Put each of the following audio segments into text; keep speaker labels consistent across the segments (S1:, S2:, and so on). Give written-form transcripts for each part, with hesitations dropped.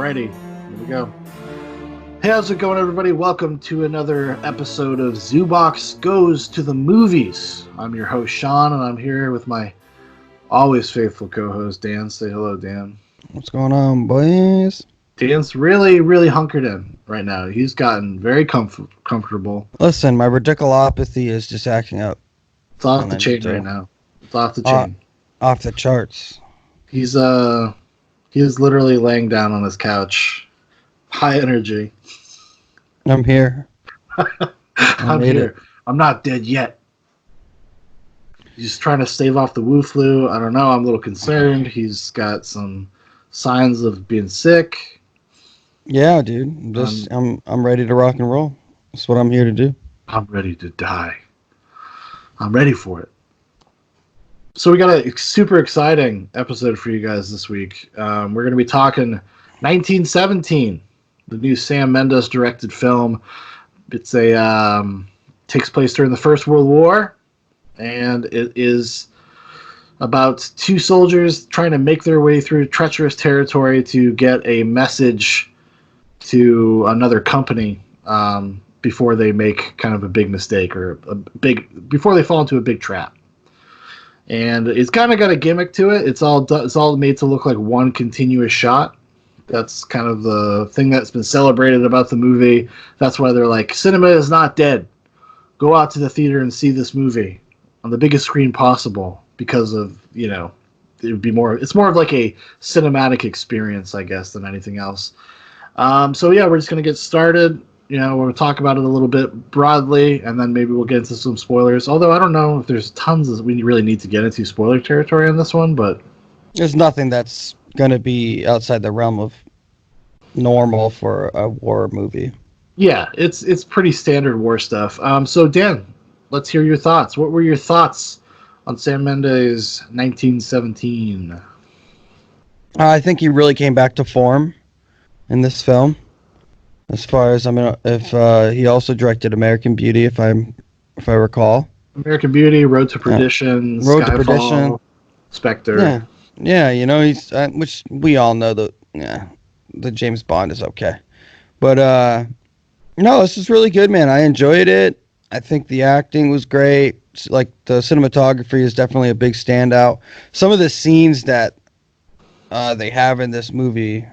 S1: Alrighty, here we go. Hey, how's it going, everybody? Welcome to another episode of Zoobox Goes to the Movies. I'm your host, Shaun, and I'm here with my always faithful co-host, Dan. Say hello, Dan.
S2: What's going on, boys?
S1: Dan's really hunkered in right now. He's gotten very comfortable.
S2: Listen, my radiculopathy is just acting up.
S1: It's off the chain right now. It's off the chain.
S2: Off the charts.
S1: He's literally laying down on his couch. High energy.
S2: I'm here.
S1: I'm here. I'm not dead yet. He's just trying to stave off the Wu flu. I don't know. I'm a little concerned. He's got some signs of being sick.
S2: Yeah, dude. I'm ready to rock and roll. That's what I'm here to do.
S1: I'm ready to die. I'm ready for it. So we got a super exciting episode for you guys this week. We're going to be talking 1917, the new Sam Mendes directed film. It's takes place during the First World War, and it is about two soldiers trying to make their way through treacherous territory to get a message to another company before they make kind of a big mistake before they fall into a big trap. And it's kind of got a gimmick to it. It's all made to look like one continuous shot. That's kind of the thing that's been celebrated about the movie. That's why they're like, cinema is not dead. Go out to the theater and see this movie on the biggest screen possible because of, it would be it's more of like a cinematic experience, I guess, than anything else. So yeah, we're just going to get started. We're going to talk about it a little bit broadly, and then maybe we'll get into some spoilers. Although I don't know if there's tons that we really need to get into spoiler territory on this one, but
S2: there's nothing that's going to be outside the realm of normal for a war movie.
S1: Yeah, it's pretty standard war stuff. So Dan, let's hear your thoughts. What were your thoughts on Sam Mendes' 1917?
S2: I think he really came back to form in this film. As far as if he also directed American Beauty, if I recall.
S1: American Beauty, Road to Perdition,
S2: Road to
S1: Skyfall,
S2: Perdition,
S1: Spectre.
S2: Yeah, he's which we all know that. Yeah, the James Bond is okay, but no, this is really good, man. I enjoyed it. I think the acting was great. Like the cinematography is definitely a big standout. Some of the scenes that they have in this movie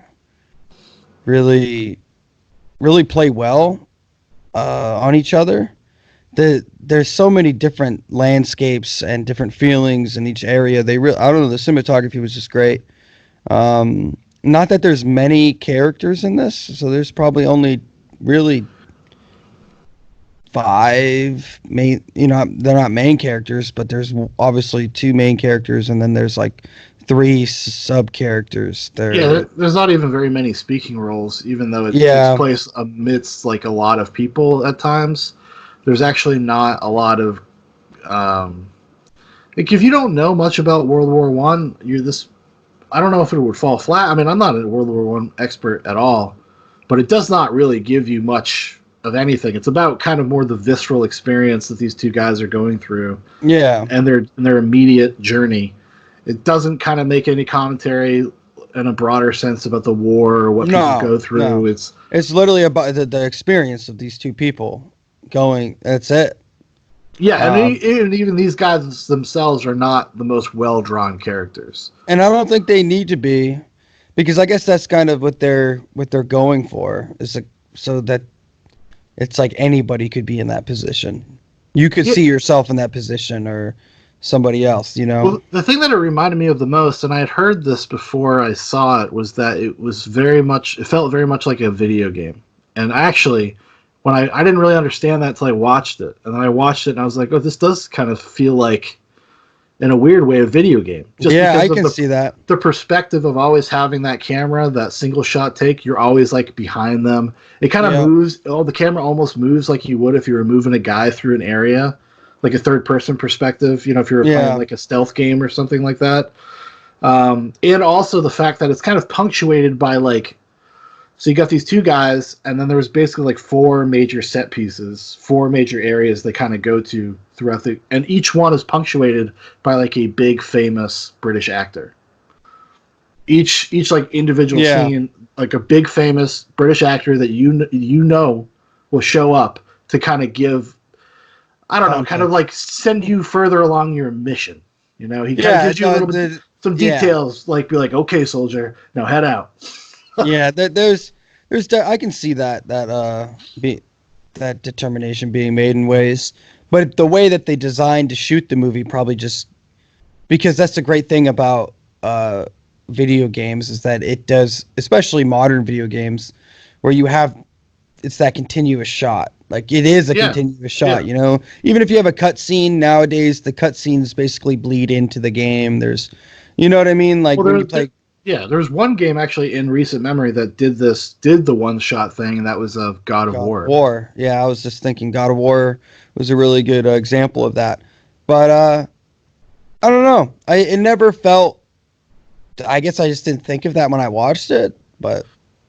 S2: really play well on each other. There's so many different landscapes and different feelings in each area. I don't know, the cinematography was just great. Not that there's many characters in this, so there's probably only really 5 main, they're not main characters, but there's obviously 2 main characters, and then there's like 3 sub characters.
S1: There's not even very many speaking roles, even though it takes place amidst like a lot of people at times. There's actually not a lot of like if you don't know much about World War One, I don't know if it would fall flat. I mean, I'm not a World War One expert at all, but it does not really give you much of anything. It's about kind of more the visceral experience that these two guys are going through.
S2: Yeah,
S1: and their immediate journey. It doesn't kind of make any commentary in a broader sense about the war or what people go through. No. It's
S2: literally about the experience of these two people going. That's it.
S1: Yeah, and even these guys themselves are not the most well-drawn characters.
S2: And I don't think they need to be, because I guess that's kind of what they're going for. Is so that it's like anybody could be in that position. You could see yourself in that position, or somebody else,
S1: Well, the thing that it reminded me of the most, and I had heard this before I saw it, was that it felt very much like a video game. And actually, when I didn't really understand that until I watched it. And then I watched it and I was like, oh, this does kind of feel like, in a weird way, a video game.
S2: I can see that.
S1: The perspective of always having that camera, that single shot take, you're always like behind them. It kind of moves. The camera almost moves like you would if you were moving a guy through an area, like a third person perspective, if you were playing like a stealth game or something like that. And also the fact that it's kind of punctuated by so you got these two guys, and then there was basically like 4 major set pieces, 4 major areas they kind of go to throughout and each one is punctuated by like a big famous British actor. each like individual
S2: Yeah.
S1: scene, like a big famous British actor that you know will show up to kind of give, I don't know, kind of
S2: Context.
S1: like send you further along your mission. You know, he kind of
S2: Yeah,
S1: gives you a little bit some
S2: yeah.
S1: details, like be like, okay, soldier, now head out.
S2: Yeah, I can see that determination being made in ways, but the way that they designed to shoot the movie probably just because that's the great thing about video games is that it does, especially modern video games, where you have it's that continuous shot. Like it is a
S1: Yeah,
S2: continuous
S1: yeah.
S2: shot, you know. Even if you have a cutscene nowadays, the cutscenes basically bleed into the game. There's, you know what I mean? Like
S1: Well,
S2: when you play
S1: yeah, there was one game actually in recent memory that did the one shot thing, and that was of God of
S2: God of
S1: War.
S2: War, yeah, I was just thinking God of War was a really good example of that. But I don't know. It never felt. I guess I just didn't think of that when I watched it, but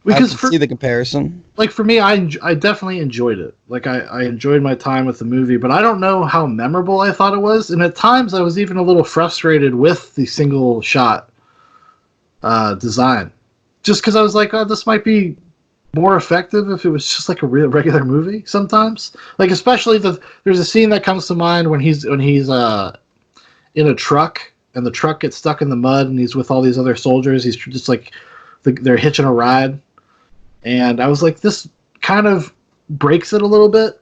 S2: I
S1: Because
S2: can see the comparison.
S1: for me, I definitely enjoyed it. Like I enjoyed my time with the movie, but I don't know how memorable I thought it was, and at times I was even a little frustrated with the single shot design, just because I was like, oh, this might be more effective if it was just like a real regular movie. Sometimes, like especially there's a scene that comes to mind when he's in a truck and the truck gets stuck in the mud and he's with all these other soldiers. He's just like they're hitching a ride. And I was like, this kind of breaks it a little bit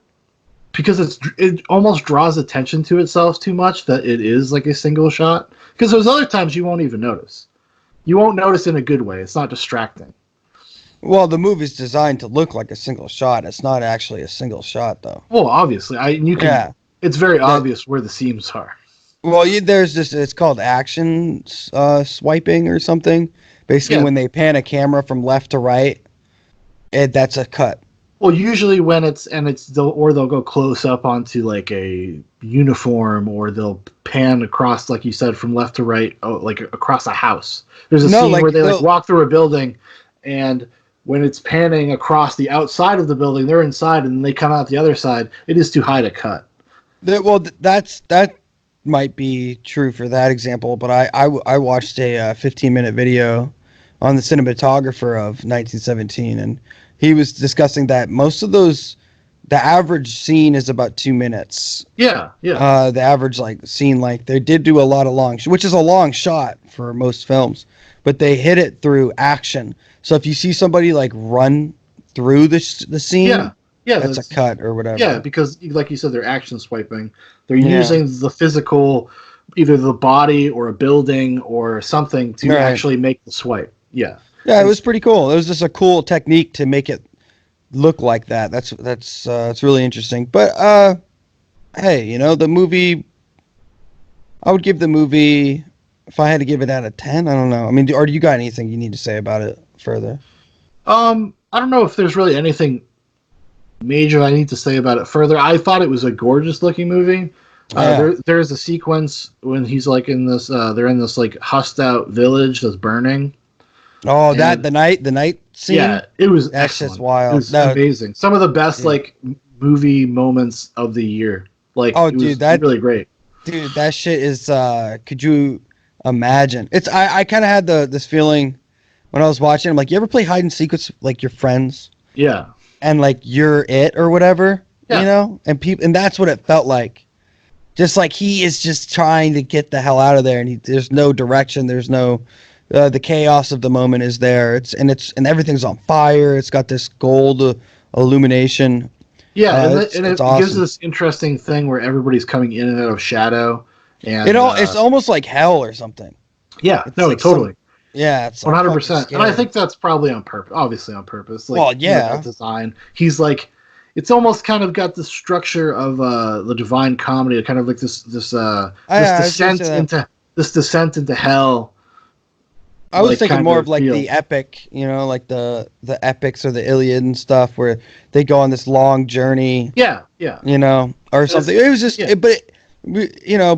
S1: because it almost draws attention to itself too much that it is like a single shot. Because there's other times you won't even notice. You won't notice in a good way. It's not distracting.
S2: Well, the movie's designed to look like a single shot. It's not actually a single shot, though.
S1: Well, obviously,
S2: Yeah.
S1: It's very obvious where the seams are.
S2: Well, there's this. It's called action swiping or something. Basically,
S1: Yeah.
S2: when they pan a camera from left to right, that's a cut.
S1: Well, usually when they'll go close up onto like a uniform, or they'll pan across, like you said, from left to right, like across a house. There's a scene where they like walk through a building, and when it's panning across the outside of the building, they're inside, and they come out the other side. It is too high to cut.
S2: That might be true for that example, but I watched a 15-minute video on the cinematographer of 1917, and he was discussing that most of those, the average scene is about 2 minutes.
S1: Yeah.
S2: The average like scene, like they did do a lot of which is a long shot for most films, but they hit it through action. So if you see somebody like run through the scene, that's a cut or whatever.
S1: Yeah, because like you said, they're action swiping. They're using the physical, either the body or a building or something to actually make the swipe. Yeah.
S2: Yeah, it was pretty cool. It was just a cool technique to make it look like that. That's it's really interesting. But hey, the movie, I would give the movie, if I had to give it out of 10, I don't know. I mean, or do you got anything you need to say about it further?
S1: I don't know if there's really anything major I need to say about it further. I thought it was a gorgeous looking movie. There's a sequence when he's like in this they're in this like hussed out village that's burning.
S2: Oh, the night scene.
S1: Yeah, it was
S2: that's
S1: excellent.
S2: Just wild.
S1: It was amazing. Some of the best like movie moments of the year. Like, that's really great.
S2: Dude, that shit is. Could you imagine? I kind of had this feeling when I was watching. I'm like, you ever play hide and seek with like your friends?
S1: Yeah.
S2: And like you're it or whatever, and that's what it felt like. Just like he is just trying to get the hell out of there, and there's no direction. There's no. The chaos of the moment is there. And everything's on fire. It's got this gold illumination.
S1: Yeah, and it awesome. Gives this interesting thing where everybody's coming in and out of shadow, and
S2: it's almost like hell or something.
S1: Yeah, like
S2: totally. It's
S1: 100%, and I think that's probably on purpose. Obviously on purpose. Like, design. He's like, it's almost kind of got the structure of the Divine Comedy, kind of like this descent into hell.
S2: I was thinking more of like the epic, like the epics or the Iliad and stuff, where they go on this long journey.
S1: Yeah.
S2: Or something. It was just,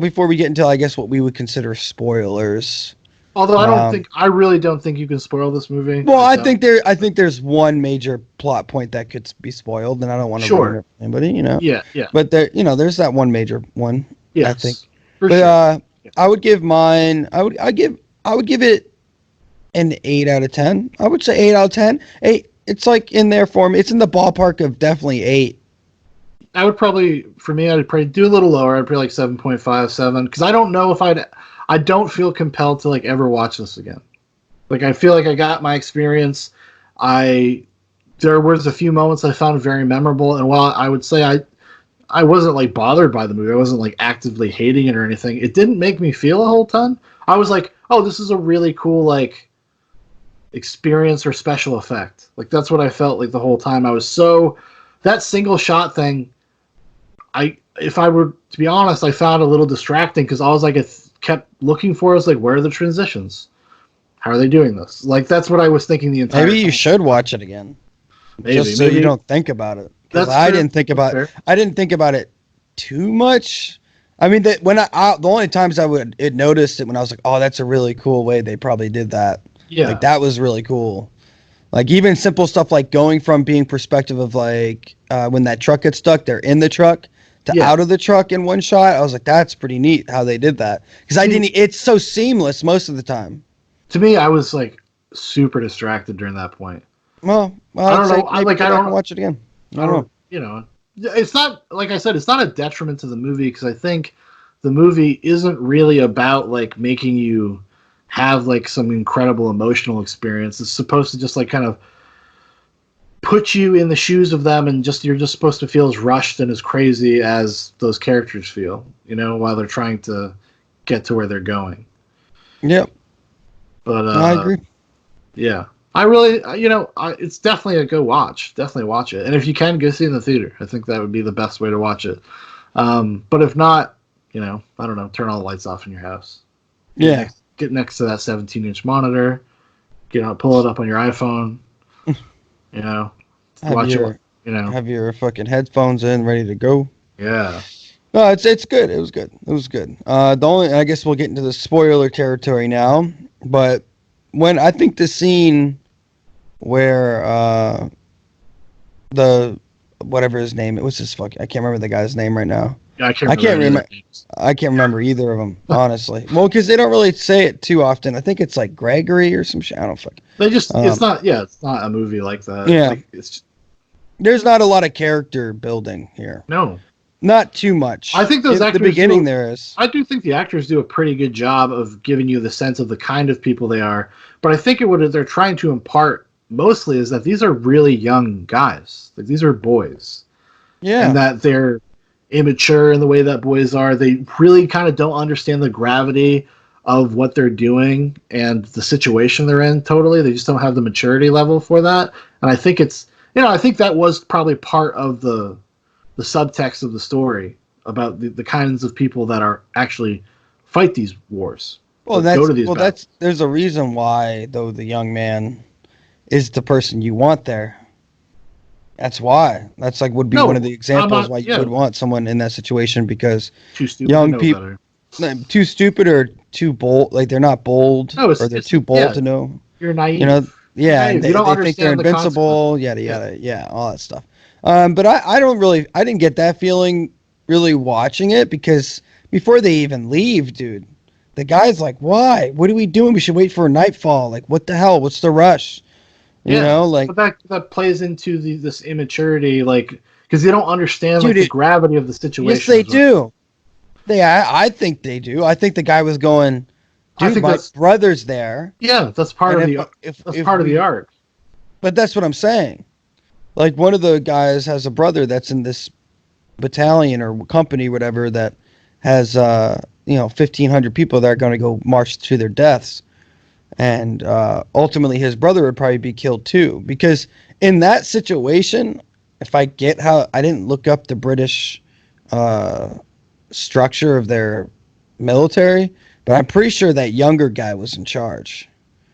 S2: before we get into, I guess, what we would consider spoilers.
S1: Although I really don't think you can spoil this movie.
S2: Well, I think there's one major plot point that could be spoiled, and I don't want to ruin it for anybody,
S1: Yeah.
S2: But there, there's that one major one.
S1: Yes,
S2: I think.
S1: Sure.
S2: I would give mine. I would give it an 8 out of 10. I would say 8 out of 10. 8. It's like in there for me. It's in the ballpark of definitely 8.
S1: I would probably, for me, I'd probably do a little lower. I'd probably like 7.5, 7, because I don't know if I don't feel compelled to like ever watch this again. Like I feel like I got my experience. There was a few moments I found very memorable, and while I would say I wasn't like bothered by the movie, I wasn't like actively hating it or anything. It didn't make me feel a whole ton. I was like, oh, this is a really cool like experience or special effect. Like that's what I felt like the whole time. I was so that single shot thing. If I were to be honest, I found a little distracting because all I kept looking for was like, where are the transitions? How are they doing this? Like that's what I was thinking the entire time.
S2: Maybe you should watch it again. Just so you don't think about it. Because I didn't think about it too much. I mean, the only times I would notice it when I was like, oh, that's a really cool way they probably did that.
S1: Yeah,
S2: like that was really cool. Like even simple stuff like going from being perspective of like when that truck gets stuck, they're in the truck to out of the truck in one shot. I was like, that's pretty neat how they did that because it's so seamless most of the time.
S1: To me, I was like super distracted during that point.
S2: Well,
S1: I don't know. I don't
S2: watch it again. I don't know.
S1: You know, it's not like I said. It's not a detriment to the movie because I think the movie isn't really about like making you have like some incredible emotional experience. It's supposed to just like kind of put you in the shoes of them, and you're just supposed to feel as rushed and as crazy as those characters feel. You know, while they're trying to get to where they're going.
S2: Yep.
S1: But
S2: I agree.
S1: Yeah. I really, it's definitely a go watch. Definitely watch it. And if you can, go see it in the theater. I think that would be the best way to watch it. But if not, I don't know, turn all the lights off in your house. Get next to that 17-inch monitor. Pull it up on your iPhone. Watch it.
S2: Have your fucking headphones in, ready to go.
S1: Yeah.
S2: No, it's good. It was good. I guess we'll get into the spoiler territory now. But when I think the scene where the whatever his name, I can't remember the guy's name right now.
S1: Yeah, I can't remember
S2: either of them, honestly. Well, because they don't really say it too often. I think it's like Gregory or some shit. I don't fuck.
S1: They just it's not a movie like that.
S2: Yeah, there's not a lot of character building here.
S1: No.
S2: Not too much.
S1: I think those actors.
S2: The beginning there is.
S1: I do think the actors do a pretty good job of giving you the sense of the kind of people they are. But I think what they're trying to impart mostly is that these are really young guys. Like these are boys.
S2: Yeah.
S1: And that they're immature in the way that boys are. They really kind of don't understand the gravity of what they're doing and the situation they're in totally. They just don't have the maturity level for that. And I think I think that was probably part of the subtext of the story about the kinds of people that are actually fight these wars.
S2: Well, there's a reason why though the young man is the person you want there. That's why. That's like would be one of the examples why you would want someone in that situation because young people too stupid or too bold, like they're not bold or they're too bold to know.
S1: You're naive.
S2: And they think they're invincible, yada yada, all that stuff. But I didn't get that feeling really watching it because before they even leave, dude, the guy's like, why? What are we doing? We should wait for nightfall. Like, what the hell? What's the rush?
S1: But that plays into this immaturity, like, because they don't understand the gravity of the situation.
S2: Yes, they do. I think they do. I think the guy was going, dude, my brother's there.
S1: Yeah, that's part of the arc.
S2: But that's what I'm saying. Like one of the guys has a brother that's in this battalion or company, whatever, that has 1,500 people that are going to go march to their deaths, and ultimately his brother would probably be killed too. Because in that situation, if I get how I didn't look up the British structure of their military, but I'm pretty sure that younger guy was in charge.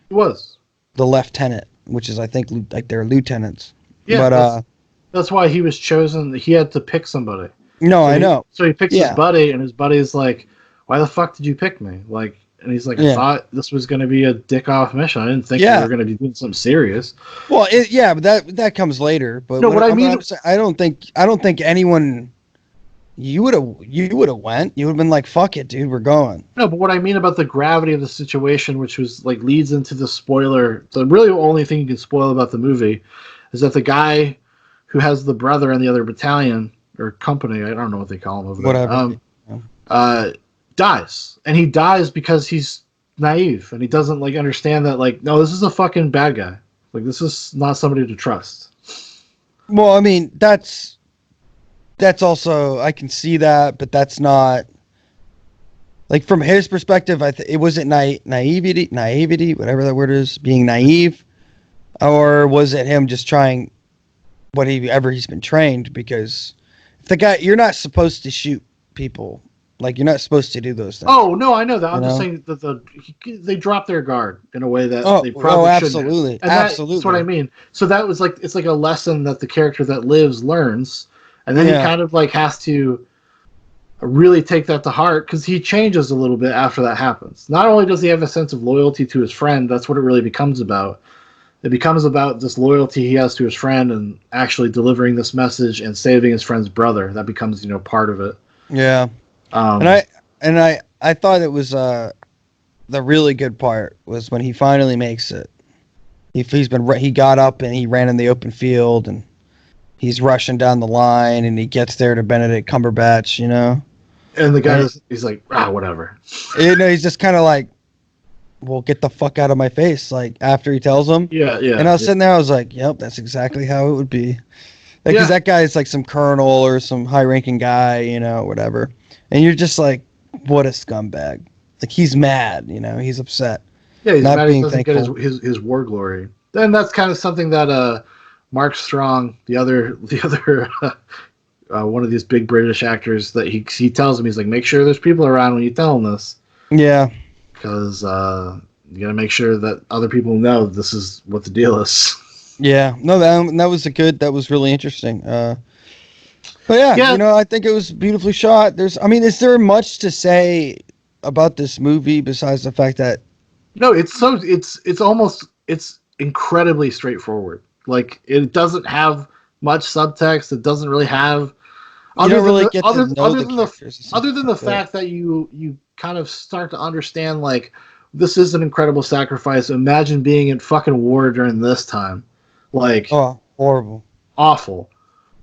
S1: He was
S2: the lieutenant, which is I think like they're lieutenants.
S1: Yeah, but that's why he was chosen. He had to pick somebody.
S2: No, I know.
S1: So he picks his buddy, and his buddy's like, "Why the fuck did you pick me?" Like, and he's like, "I thought this was going to be a dick off mission. I didn't think we were going to be doing something serious."
S2: Well, but that comes later. But
S1: no, what I mean,
S2: I don't think anyone you would have went. You would have been like, fuck it, dude, we're going.
S1: No, but what I mean about the gravity of the situation, which was like leads into the spoiler, the really only thing you can spoil about the movie is that the guy who has the brother in the other battalion or company, I don't know what they call him over there,
S2: Whatever.
S1: dies. And he dies because he's naive and he doesn't like understand that like, no, this is a fucking bad guy. Like this is not somebody to trust.
S2: Well, I mean, that's also, I can see that, but that's not like from his perspective. It wasn't naivety, whatever that word is, being naive, or was it him just trying whatever he's been trained? Because if the guy, you're not supposed to shoot people, like you're not supposed to do those things.
S1: Oh no, I know that. I'm just saying that they dropped their guard in a way that they probably
S2: absolutely,
S1: shouldn't. And
S2: absolutely.
S1: That's what I mean. So that was like it's like a lesson that the character that lives learns, and then he kind of like has to really take that to heart because he changes a little bit after that happens. Not only does he have a sense of loyalty to his friend, that's what it really becomes about. It becomes about this loyalty he has to his friend and actually delivering this message and saving his friend's brother. That becomes part of it.
S2: Yeah. And I thought it was the really good part was when he finally makes it. He got up and he ran in the open field and he's rushing down the line and he gets there to Benedict Cumberbatch,
S1: And the guy he's like, whatever.
S2: He's just kind of like, well, get the fuck out of my face. Like after he tells him.
S1: Yeah.
S2: And I was sitting there, I was like, yep, that's exactly how it would be. Because that guy is like some colonel or some high-ranking guy, whatever. And you're just like, what a scumbag. Like, he's mad, he's upset.
S1: Yeah, he's mad he doesn't get his war glory. And that's kind of something that Mark Strong, the other one of these big British actors, that he tells him, he's like, make sure there's people around when you tell them this.
S2: Yeah.
S1: Because you got to make sure that other people know this is what the deal is.
S2: Yeah. No, that was really interesting. But yeah, I think it was beautifully shot. Is there much to say about this movie besides the fact that?
S1: No, it's incredibly straightforward. Like it doesn't have much subtext. It doesn't really have. Other than the fact that you kind of start to understand like this is an incredible sacrifice. Imagine being in fucking war during this time, like
S2: horrible,
S1: awful,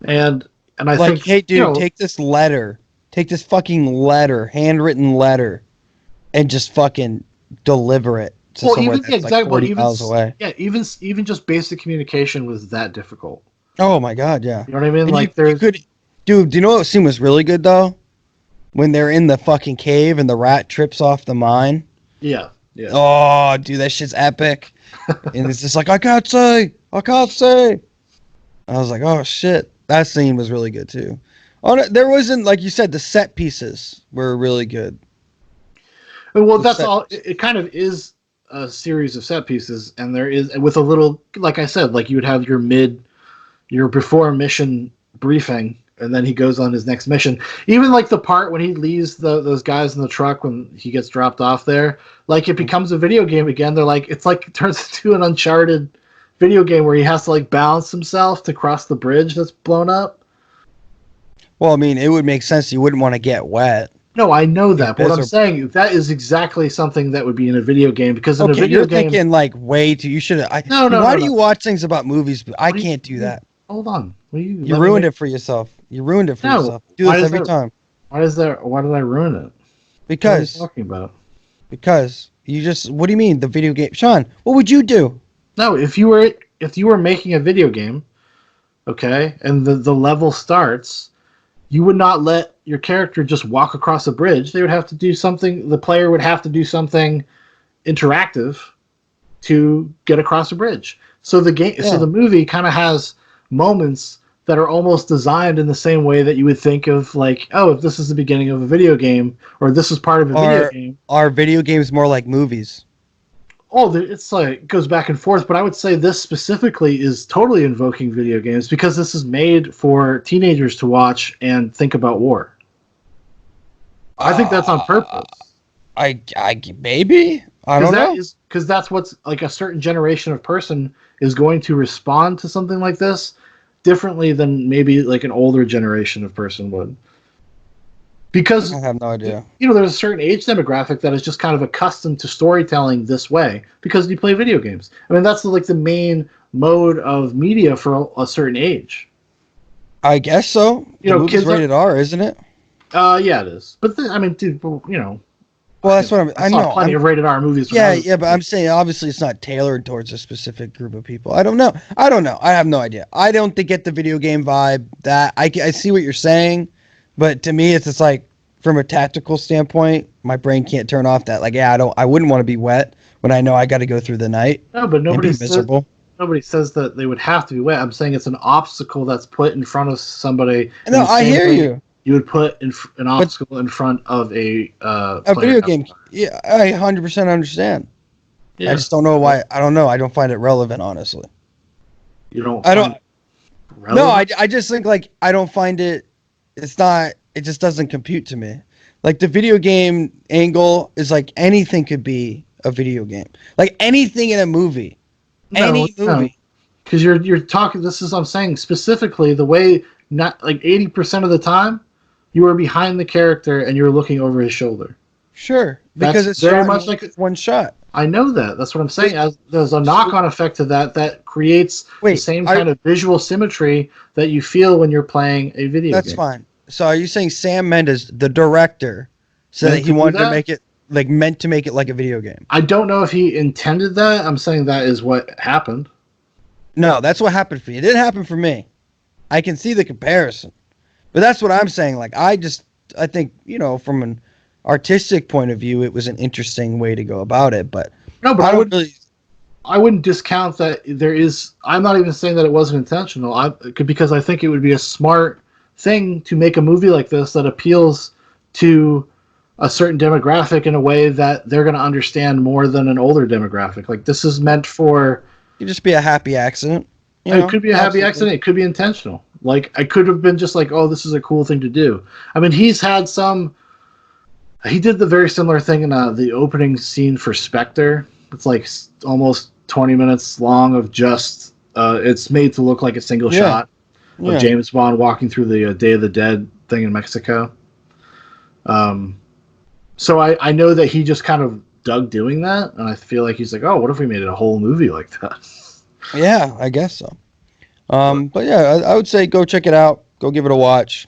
S1: and I
S2: like,
S1: think,
S2: hey, dude, take this fucking letter, handwritten letter, and just fucking deliver it to somewhere that's like 40 miles away.
S1: Yeah, even just basic communication was that difficult.
S2: Oh my god, yeah.
S1: You know what I mean?
S2: And dude, do you know what scene was really good though? When they're in the fucking cave and the rat trips off the mine.
S1: Yeah.
S2: Oh, dude, that shit's epic. And it's just like, I can't say. I was like, oh shit. That scene was really good too. There wasn't, like you said, the set pieces were really good.
S1: Well, that's all. It kind of is a series of set pieces, and there is with a little, like I said, like you would have your before mission briefing, and then he goes on his next mission. Even like the part when he leaves those guys in the truck when he gets dropped off there, like it becomes a video game again. They're like, it turns into an Uncharted video game where he has to like balance himself to cross the bridge that's blown up.
S2: Well, I mean, it would make sense. You wouldn't want to get wet.
S1: No, I know that, but what I'm saying, that is exactly something that would be in a video game, because in a video game...
S2: you're thinking like way too... You should... Why do you watch things about movies? I can't do that.
S1: Hold on.
S2: You ruined it for yourself. You ruined it for yourself. You do this every time.
S1: Why did I ruin it?
S2: Because...
S1: What are you talking about?
S2: Because you just... What do you mean, the video game? Shaun, what would you do?
S1: No, if you were making a video game, okay, and the level starts, you would not let your character just walk across a bridge. They would have to do something. The player would have to do something interactive to get across a bridge. So the movie kind of has moments that are almost designed in the same way that you would think of, like, oh, if this is the beginning of a video game, or this is part of a video game.
S2: Are video games more like movies?
S1: Oh, it's like it goes back and forth, but I would say this specifically is totally invoking video games because this is made for teenagers to watch and think about war. I think that's on purpose.
S2: Maybe I don't know,
S1: because that's what's like a certain generation of person is going to respond to something like this differently than maybe like an older generation of person would. Because
S2: I have no idea.
S1: there's a certain age demographic that is just kind of accustomed to storytelling this way because you play video games. I mean, that's like the main mode of media for a certain age.
S2: I guess so. The movie's
S1: Kids
S2: rated R, isn't it?
S1: Yeah, it is. But I mean, dude,
S2: Well, that's what
S1: I saw plenty of rated R movies.
S2: Yeah, but I'm saying obviously it's not tailored towards a specific group of people. I don't know. I have no idea. I don't get the video game vibe. That I see what you're saying, but to me, it's just like from a tactical standpoint, my brain can't turn off that. Like, yeah, I wouldn't want to be wet when I know I got to go through the night.
S1: No, but
S2: nobody miserable.
S1: Nobody says that they would have to be wet. I'm saying it's an obstacle that's put in front of somebody.
S2: No, I hear you.
S1: You would put an obstacle in front of a
S2: video game. Yeah, I 100% understand. Yeah. I just don't know why. I don't know. I don't find it relevant, honestly.
S1: You don't.
S2: I don't. No, I just think like I don't find it. It's not. It just doesn't compute to me. Like the video game angle is like anything could be a video game. Like anything in a movie. Any movie.
S1: Because you're talking. This is I'm saying specifically the way. Not like 80% of the time, you are behind the character and you're looking over his shoulder.
S2: Sure, because it's very much like one shot.
S1: I know that. That's what I'm saying. There's a knock-on effect to that creates the same kind of visual symmetry that you feel when you're playing a video game.
S2: That's fine. So are you saying Sam Mendes, the director, said that he wanted to make it meant to make it like a video game?
S1: I don't know if he intended that. I'm saying that is what happened.
S2: No, that's what happened for you. It didn't happen for me. I can see the comparison. But that's what I'm saying. Like I think, from an artistic point of view, it was an interesting way to go about it. But
S1: no, but I wouldn't discount that there is. I'm not even saying that it wasn't intentional. Because I think it would be a smart thing to make a movie like this that appeals to a certain demographic in a way that they're going to understand more than an older demographic. Like this is meant for.
S2: It could just be a happy accident.
S1: It could be a happy accident. It could be intentional. Like I could have been just like, oh, this is a cool thing to do. I mean, he did the very similar thing in the opening scene for Spectre. It's like almost 20 minutes long of just, it's made to look like a single shot of James Bond walking through the Day of the Dead thing in Mexico. So I know that he just kind of dug doing that. And I feel like he's like, oh, what if we made it a whole movie like that?
S2: Yeah, I guess so. But yeah, I would say go check it out. Go give it a watch.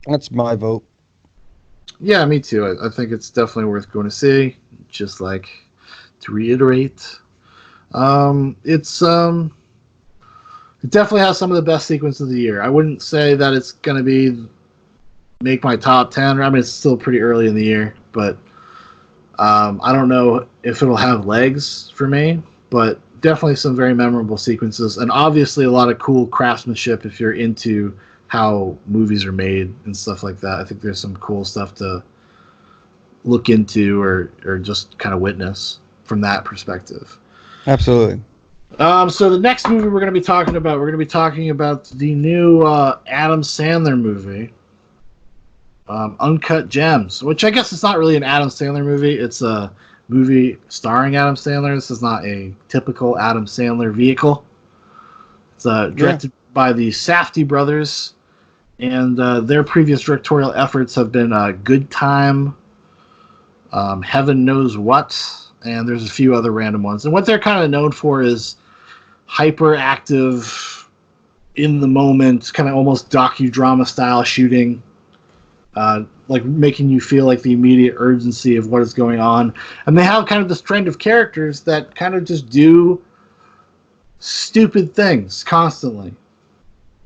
S2: That's my vote.
S1: Yeah, me too. I think it's definitely worth going to see. Just like to reiterate, it definitely has some of the best sequences of the year. I wouldn't say that it's going to make my top 10. I mean, it's still pretty early in the year, but I don't know if it'll have legs for me, but definitely some very memorable sequences, and obviously a lot of cool craftsmanship if you're into how movies are made and stuff like that. I think there's some cool stuff to look into or just kind of witness from that perspective.
S2: Absolutely.
S1: So the next movie we're going to be talking about the new Adam Sandler movie, Uncut Gems, which I guess it's not really an Adam Sandler movie. It's a movie starring Adam Sandler. This is not a typical Adam Sandler vehicle. It's directed by the Safdie Brothers, and their previous directorial efforts have been Good Time, Heaven Knows What, and there's a few other random ones. And what they're kind of known for is hyperactive, in the moment, kind of almost docudrama style shooting. Like making you feel like the immediate urgency of what is going on, and they have kind of this trend of characters that kind of just do stupid things constantly.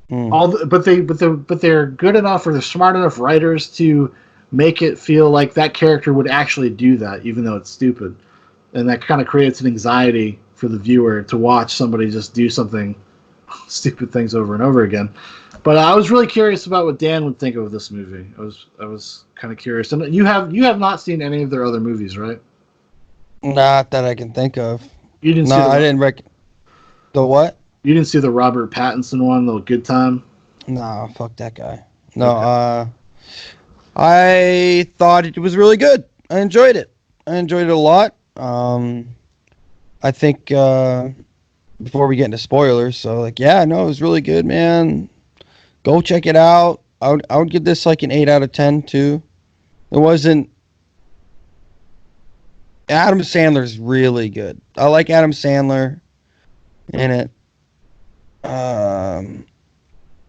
S1: But they're good enough, or they're smart enough writers to make it feel like that character would actually do that, even though it's stupid, and that kind of creates an anxiety for the viewer to watch somebody just do something stupid things over and over again. But I was really curious about what Dan would think of this movie. I was kind of curious. And you have not seen any of their other movies, right?
S2: Not that I can think of.
S1: You didn't?
S2: No, I didn't. The what?
S1: You didn't see the Robert Pattinson one, the Good Time?
S2: No, fuck that guy. No, okay. I thought it was really good. I enjoyed it. I enjoyed it a lot. I think before we get into spoilers, so it was really good, man. Go check it out. I would give this like an 8 out of 10 too. It wasn't. Adam Sandler's really good. I like Adam Sandler in it.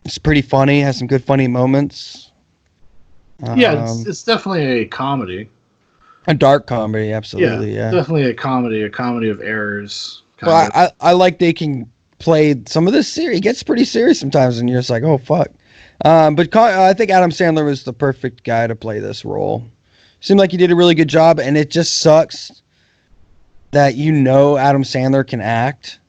S2: It's pretty funny. Has some good funny moments.
S1: Yeah, it's definitely a comedy.
S2: A dark comedy, absolutely. Yeah.
S1: Definitely a comedy of errors.
S2: Well, I like they can play some of this series. It gets pretty serious sometimes, and you're just like, oh fuck. But I think Adam Sandler was the perfect guy to play this role. Seemed like he did a really good job, and it just sucks that Adam Sandler can act,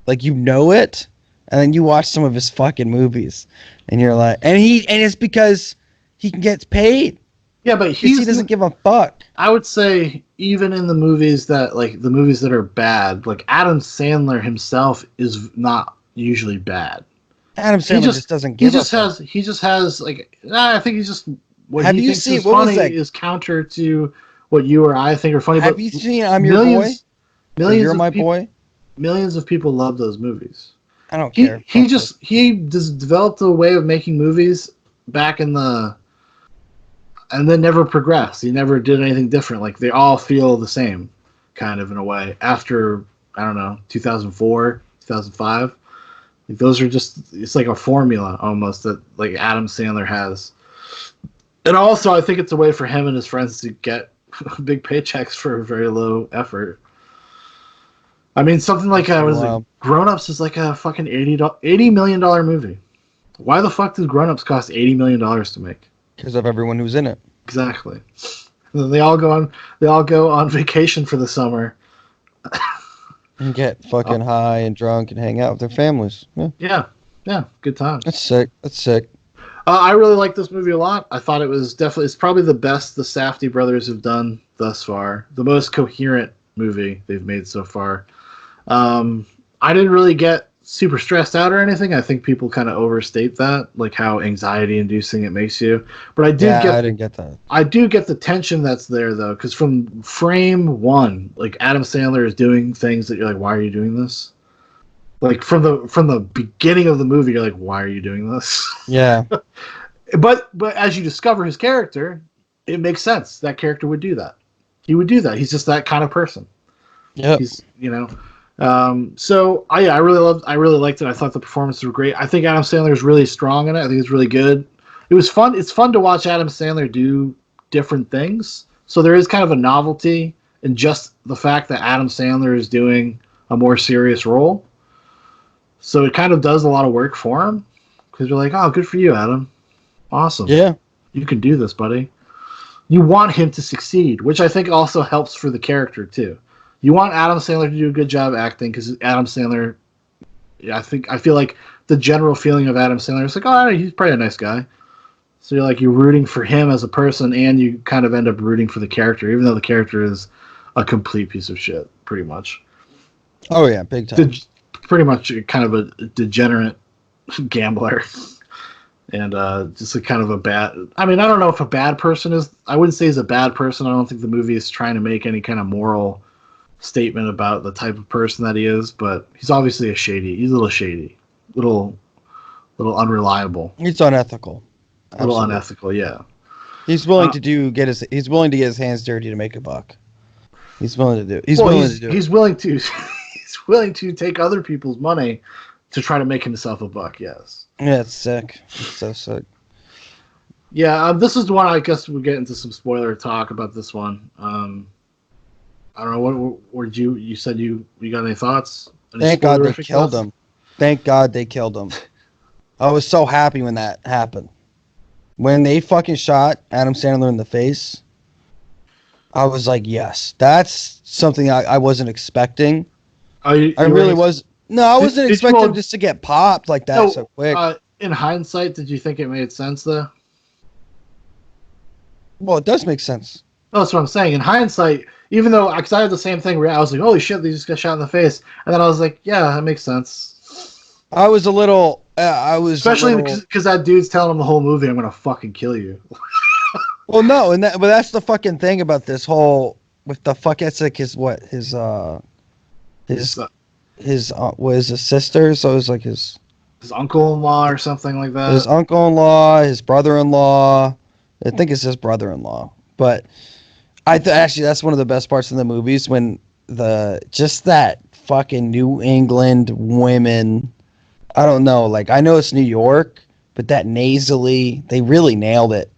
S2: like it, and then you watch some of his fucking movies, and you're like, and it's because he gets paid.
S1: Yeah, but
S2: he doesn't give a fuck.
S1: I would say even in the movies that are bad, like Adam Sandler himself is not usually bad.
S2: Adam Sandler just doesn't give a fuck.
S1: He just has like I think he's just what
S2: Have
S1: he
S2: you
S1: thinks
S2: seen
S1: is
S2: what
S1: funny
S2: was that?
S1: is counter to what you or I think are funny.
S2: Have you seen I'm Your Boy?
S1: Millions
S2: You're
S1: of
S2: My
S1: people,
S2: Boy?
S1: Millions of people love those movies.
S2: I don't care.
S1: He just developed a way of making movies back in the, and then never progressed. He never did anything different. Like they all feel the same, kind of in a way. After I don't know 2004, 2005, like those are just it's like a formula almost that like Adam Sandler has. And also, I think it's a way for him and his friends to get big paychecks for very low effort. I mean, something like Grown Ups is like a fucking $80 million movie. Why the fuck does Grown Ups cost $80 million to make?
S2: Because of everyone who's in it.
S1: Exactly. And then they all go on vacation for the summer.
S2: And get fucking high and drunk and hang out with their families.
S1: Yeah. Good time.
S2: That's sick.
S1: I really like this movie a lot. I thought it's probably the best the Safdie Brothers have done thus far. The most coherent movie they've made so far. I didn't really get super stressed out or anything. I think people kind of overstate that, like how anxiety-inducing it makes you. But I didn't get that. I do get the tension that's there though, because from frame one, like Adam Sandler is doing things that you're like, why are you doing this? Like from the beginning of the movie, you're like, why are you doing this?
S2: Yeah.
S1: But as you discover his character, it makes sense. That character would do that. He would do that. He's just that kind of person.
S2: Yeah.
S1: He's So I really liked it. I thought the performances were great. I think Adam Sandler is really strong in it. I think it's really good. It was fun. It's fun to watch Adam Sandler do different things. So there is kind of a novelty in just the fact that Adam Sandler is doing a more serious role. So it kind of does a lot of work for him because you're like, oh, good for you, Adam. Awesome.
S2: Yeah.
S1: You can do this, buddy. You want him to succeed, which I think also helps for the character too. You want Adam Sandler to do a good job acting because Adam Sandler, I feel like the general feeling of Adam Sandler is like, oh, he's probably a nice guy. So you're rooting for him as a person, and you kind of end up rooting for the character, even though the character is a complete piece of shit, pretty much.
S2: Oh yeah, big time.
S1: Pretty much kind of a degenerate gambler, and just a kind of a bad. I mean, I don't know if a bad person is. I wouldn't say he's a bad person. I don't think the movie is trying to make any kind of moral statement about the type of person that he is, but he's obviously he's a little shady, little unreliable.
S2: He's unethical.
S1: A little unethical, yeah.
S2: He's willing to get his hands dirty to make a buck. He's willing to do it.
S1: He's willing to he's willing to take other people's money to try to make himself a buck, yes.
S2: Yeah, it's sick. It's so sick.
S1: Yeah, this is the one I guess we'll get into some spoiler talk about this one. I don't know what you said you got any thoughts?
S2: Thank God they killed him. Thank God they killed him. I was so happy when that happened. When they fucking shot Adam Sandler in the face, I was like, yes, that's something I wasn't expecting. I really was. No, I wasn't expecting him just to get popped like that so quick.
S1: In hindsight, did you think it made sense though?
S2: Well, it does make sense.
S1: No, that's what I'm saying. In hindsight, even though because I had the same thing where I was like, holy shit, they just got shot in the face. And then I was like, yeah, that makes sense.
S2: I was a little...
S1: Especially because that dude's telling him the whole movie, I'm going to fucking kill you.
S2: Well, no, but that's the fucking thing about this whole... With the fuck, it's like his sister, so it was like his...
S1: his uncle-in-law or something like that.
S2: His uncle-in-law, his brother-in-law. I think it's his brother-in-law. But actually that's one of the best parts of the movies when that fucking New England women. I don't know. Like I know it's New York, but that nasally, they really nailed it.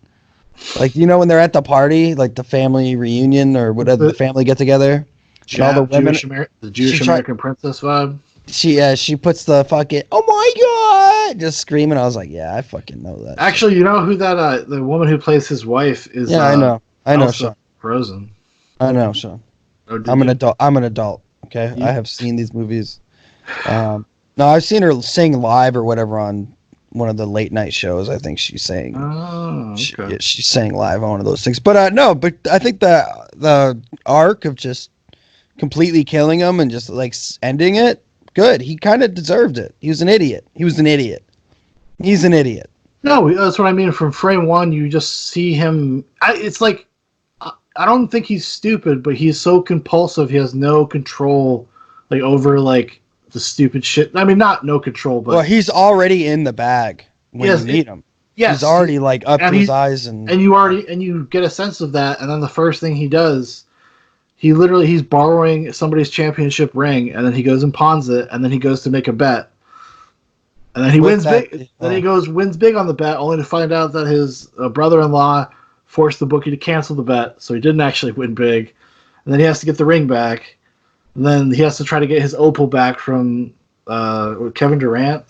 S2: Like when they're at the party, like the family reunion or whatever, the family get together, and all the women,
S1: the Jewish American princess vibe.
S2: She puts the fucking oh my god, just screaming. I was like, yeah, I fucking know that.
S1: Actually, you know who that the woman who plays his wife is?
S2: Yeah, I know,
S1: Elsa
S2: Sean.
S1: Frozen.
S2: I know, Sean.
S1: Oh,
S2: I'm an adult. I'm an adult. Okay, I have seen these movies. No, I've seen her sing live or whatever on one of the late night shows. I think she sang.
S1: Oh, okay.
S2: She sang live on one of those things. But no, but I think the arc of just completely killing him and just like ending it, good. He kind of deserved it. He was an idiot. He's an idiot.
S1: No, that's what I mean. From frame one, you just see him. It's like I don't think he's stupid, but he's so compulsive. He has no control, like over like the stupid shit. I mean, not no control, but
S2: he's already in the bag when you meet him.
S1: Yes,
S2: he's already like up to his eyes, and
S1: you get a sense of that. And then the first thing he does, he's borrowing somebody's championship ring, and then he goes and pawns it, and then he goes to make a bet, and then he wins big. Then he wins big on the bet, only to find out that his brother-in-law forced the bookie to cancel the bet, so he didn't actually win big. And then he has to get the ring back. And then he has to try to get his opal back from Kevin Durant.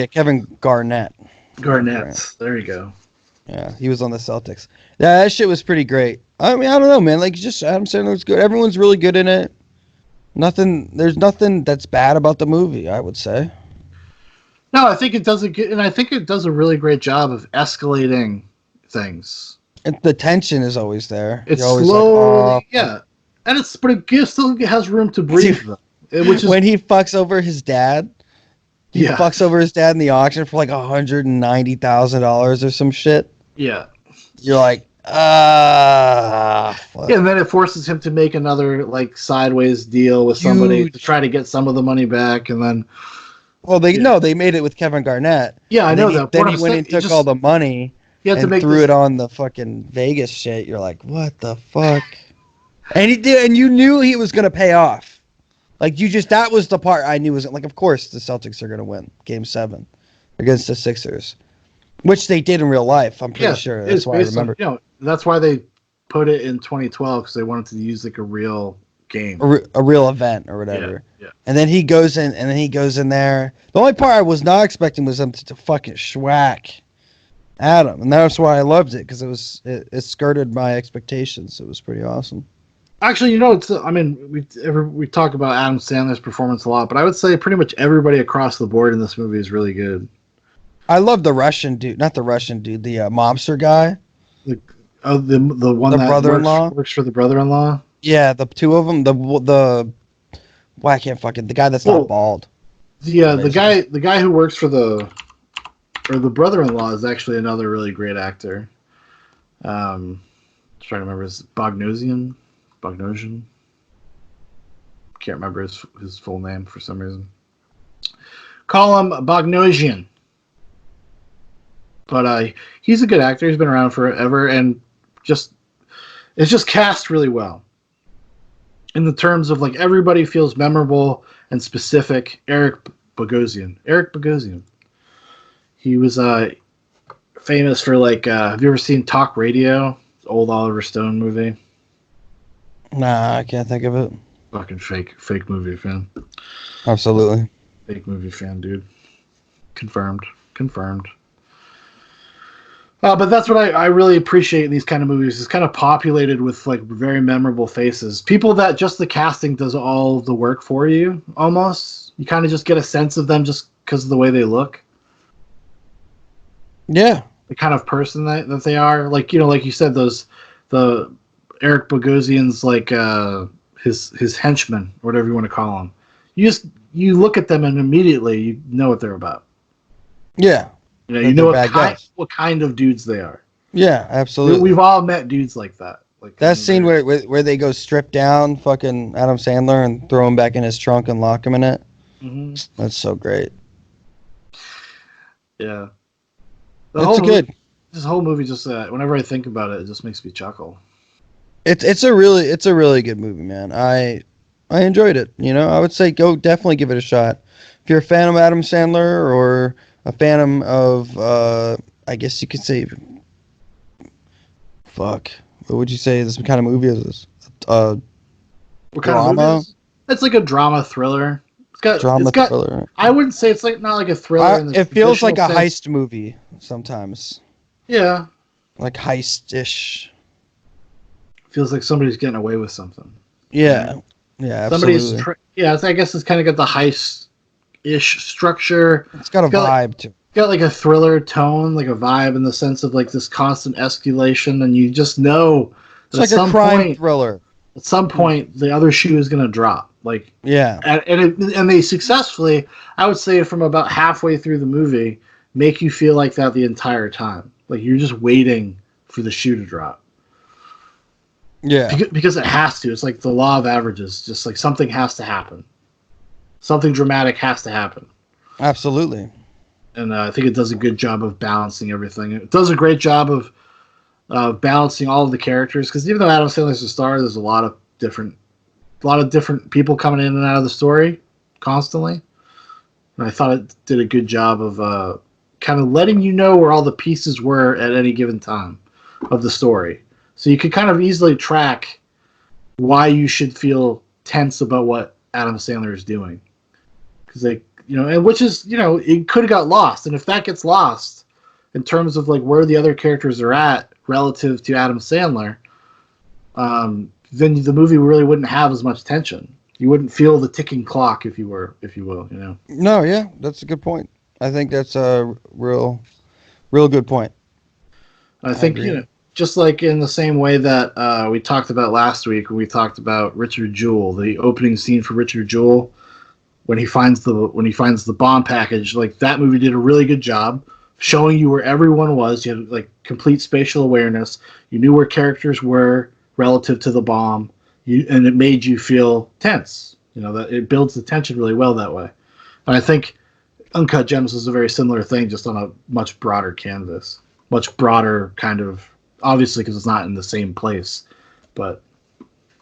S2: Kevin Garnett.
S1: Garnett. There you go.
S2: Yeah, he was on the Celtics. Yeah, that shit was pretty great. I mean, I don't know, man. Like, just Adam Sandler's good. Everyone's really good in it. There's nothing that's bad about the movie, I would say.
S1: No, I think it does a really great job of escalating things.
S2: And the tension is always there.
S1: It's slow, like, and but it still has room to breathe. Which is
S2: when he fucks over his dad. He fucks over his dad in the auction for like $190,000 or some shit.
S1: Yeah,
S2: you're like, fuck.
S1: Yeah, and then it forces him to make another like sideways deal with somebody to try to get some of the money back, and then.
S2: Well, they made it with Kevin Garnett.
S1: Yeah, I know that.
S2: Then he went and took all the money and threw it on the fucking Vegas shit. You're like, what the fuck? And he did, and you knew he was gonna pay off. Like that was the part I knew was like, of course the Celtics are gonna win Game 7 against the Sixers, which they did in real life. I'm pretty sure. That's why I remember.
S1: That's why they put it in 2012 because they wanted to use like a real game,
S2: a real event or whatever.
S1: Yeah.
S2: And then he goes in, there. The only part I was not expecting was them to fucking schwack Adam, and that's why I loved it because it skirted my expectations. It was pretty awesome.
S1: Actually, we talk about Adam Sandler's performance a lot, but I would say pretty much everybody across the board in this movie is really good.
S2: I love the Russian dude, not the Russian dude, the mobster guy.
S1: The one that
S2: brother-in-law
S1: works for the brother-in-law.
S2: Yeah, the two of them. The guy that's not bald.
S1: The guy who works for the brother-in-law is actually another really great actor. Trying to remember his Bogosian. Can't remember his full name for some reason. Call him Bogosian. But he's a good actor. He's been around forever, and it's just cast really well. In the terms of like everybody feels memorable and specific. Eric Bogosian. He was famous for like. Have you ever seen Talk Radio? Old Oliver Stone movie.
S2: Nah, I can't think of it.
S1: Fucking fake movie fan.
S2: Absolutely.
S1: Fake movie fan, dude. Confirmed. But that's what I really appreciate in these kind of movies. It's kind of populated with like very memorable faces. People that just the casting does all the work for you, almost. You kind of just get a sense of them just because of the way they look.
S2: Yeah.
S1: The kind of person that they are. Like, like you said, the Eric Bogosian's like his henchmen, whatever you want to call them. You look at them and immediately you know what they're about.
S2: Yeah.
S1: You know what kind of dudes they are.
S2: Yeah, absolutely.
S1: We've all met dudes like that. Like
S2: that scene where they go strip down fucking Adam Sandler and throw him back in his trunk and lock him in it.
S1: Mm-hmm.
S2: That's so great.
S1: Yeah. This whole movie just whenever I think about it, it just makes me chuckle.
S2: It's a really good movie, man. I enjoyed it. You know, I would say definitely give it a shot. If you're a fan of Adam Sandler or a fan of I guess you could say, fuck, what would you say this kind of movie is?
S1: What kind of movie is? It's like a drama thriller. It's got
S2: thriller.
S1: I wouldn't say it's like not like a thriller.
S2: It feels like a heist movie sometimes.
S1: Yeah.
S2: Like heist-ish.
S1: Feels like somebody's getting away with something.
S2: Yeah. Yeah, absolutely.
S1: I guess it's kind of got the heist-ish structure.
S2: It's got a vibe to it.
S1: Got like a thriller tone, like a vibe in the sense of like this constant escalation, and you just know
S2: it's like a crime thriller.
S1: At some point, the other shoe is going to drop. Like,
S2: yeah,
S1: and they successfully, I would say, from about halfway through the movie, make you feel like that the entire time. Like you're just waiting for the shoe to drop.
S2: Yeah,
S1: because it has to. It's like the law of averages. Just like something has to happen. Something dramatic has to happen.
S2: Absolutely.
S1: And I think it does a good job of balancing everything. It does a great job of balancing all of the characters. Because even though Adam Sandler's a star, there's a lot of different people coming in and out of the story constantly. And I thought it did a good job of kind of letting you know where all the pieces were at any given time of the story. So you could kind of easily track why you should feel tense about what Adam Sandler is doing. Because and which is, it could have got lost. And if that gets lost in terms of like where the other characters are at relative to Adam Sandler, then the movie really wouldn't have as much tension. You wouldn't feel the ticking clock, if you will.
S2: No, yeah, that's a good point. I think that's a real good point.
S1: I think, just like in the same way that we talked about last week when we talked about Richard Jewell, the opening scene for Richard Jewell, when he finds the bomb package, like that movie did a really good job showing you where everyone was. You had like complete spatial awareness. You knew where characters were relative to the bomb, and it made you feel tense. That it builds the tension really well that way. And I think Uncut Gems is a very similar thing, just on a much broader canvas, much broader kind of, obviously because it's not in the same place, but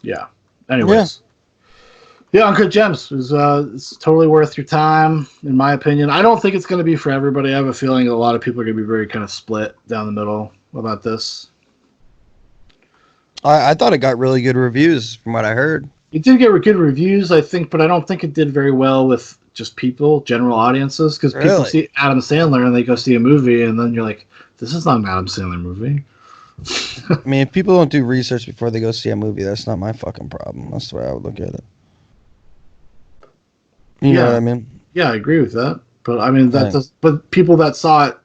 S1: yeah. Anyways. Yeah, Uncut Gems is it's totally worth your time, in my opinion. I don't think it's going to be for everybody. I have a feeling a lot of people are going to be very kind of split down the middle about this.
S2: I thought it got really good reviews from what I heard.
S1: It did get good reviews, I think, but I don't think it did very well with just people, general audiences, because people see Adam Sandler and they go see a movie, and then you're like, this is not an Adam Sandler movie.
S2: I mean, if people don't do research before they go see a movie, that's not my fucking problem. That's the way I would look at it. You know what I mean?
S1: Yeah, I agree with that. But I mean, but people that saw it,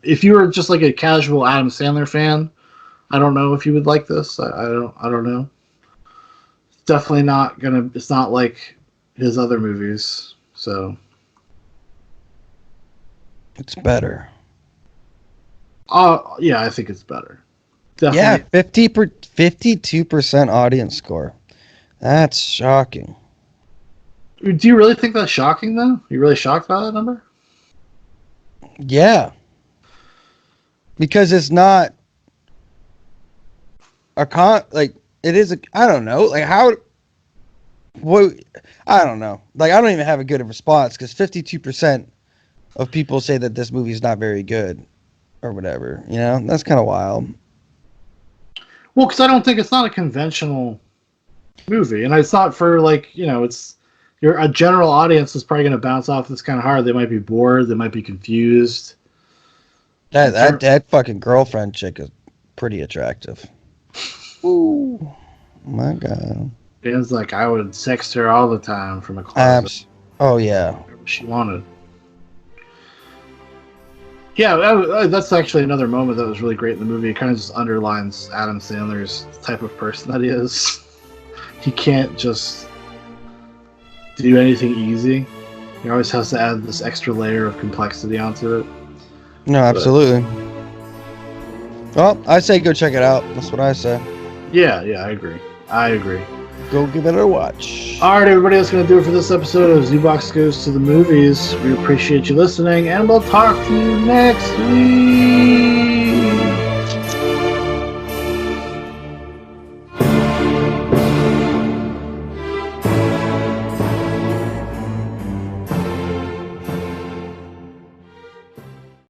S1: if you were just like a casual Adam Sandler fan, I don't know if you would like this. I don't know. It's definitely not gonna. It's not like his other movies. So
S2: it's better.
S1: Yeah, I think it's better. Definitely.
S2: Yeah, 52% audience score. That's shocking.
S1: Do you really think that's shocking, though? Are you really shocked by that number?
S2: Yeah. Because it's not it is I don't know. Like, I don't know. Like, I don't even have a good response, because 52% of people say that this movie is not very good or whatever. That's kind of wild.
S1: Well, because I don't think it's not a conventional movie, and it's not for a general audience is probably going to bounce off this kind of hard. They might be bored. They might be confused.
S2: That fucking girlfriend chick is pretty attractive. Ooh, my God.
S1: Dan's like, I would sext her all the time from a closet.
S2: Oh, yeah.
S1: Whatever she wanted. Yeah, that's actually another moment that was really great in the movie. It kind of just underlines Adam Sandler's type of person that he is. He can't just do anything easy. He always has to add this extra layer of complexity onto it.
S2: No, absolutely. Well, I say go check it out. That's what I say.
S1: Yeah, I agree.
S2: Go give it a watch.
S1: All right, everybody, that's going to do it for this episode of Zbox Goes to the Movies. We appreciate you listening, and we'll talk to you next week.